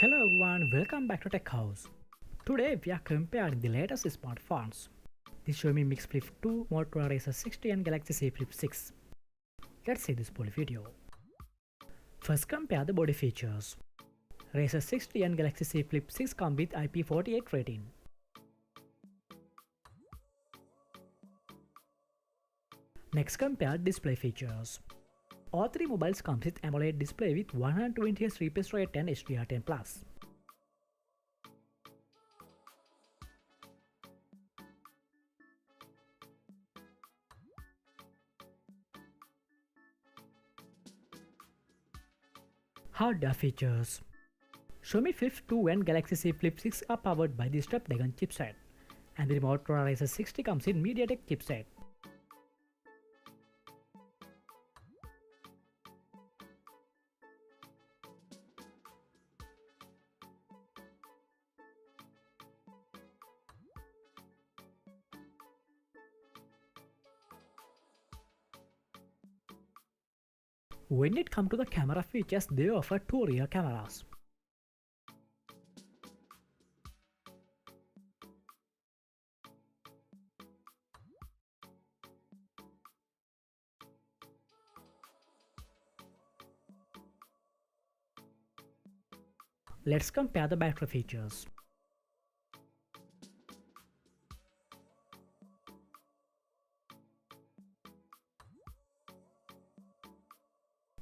Hello everyone, welcome back to Tech House. Today we are comparing the latest smartphones, the Xiaomi Mix Flip 2, Motorola Razr 60 and Galaxy A Flip 6. Let's see this full video. First compare the body features. Razr 60 and Galaxy A Flip 6 come with IP48 rating. Next compare display features. All three mobiles come with AMOLED display with 120Hz refresh rate and HDR10+. Hardware features. Xiaomi Flip 2 and Galaxy Z Flip 6 are powered by the Snapdragon chipset, and the Motorola Razr 60 comes in MediaTek chipset. When it comes to the camera features, they offer two rear cameras. Let's compare the battery features.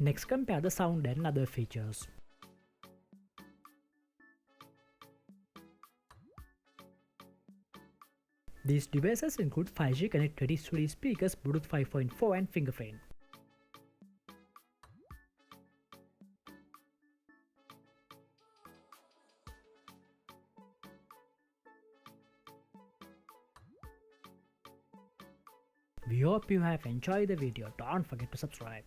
Next, compare the sound and other features. These devices include 5G connectivity, studio speakers, Bluetooth 5.4 and fingerprint. We hope you have enjoyed the video. Don't forget to subscribe.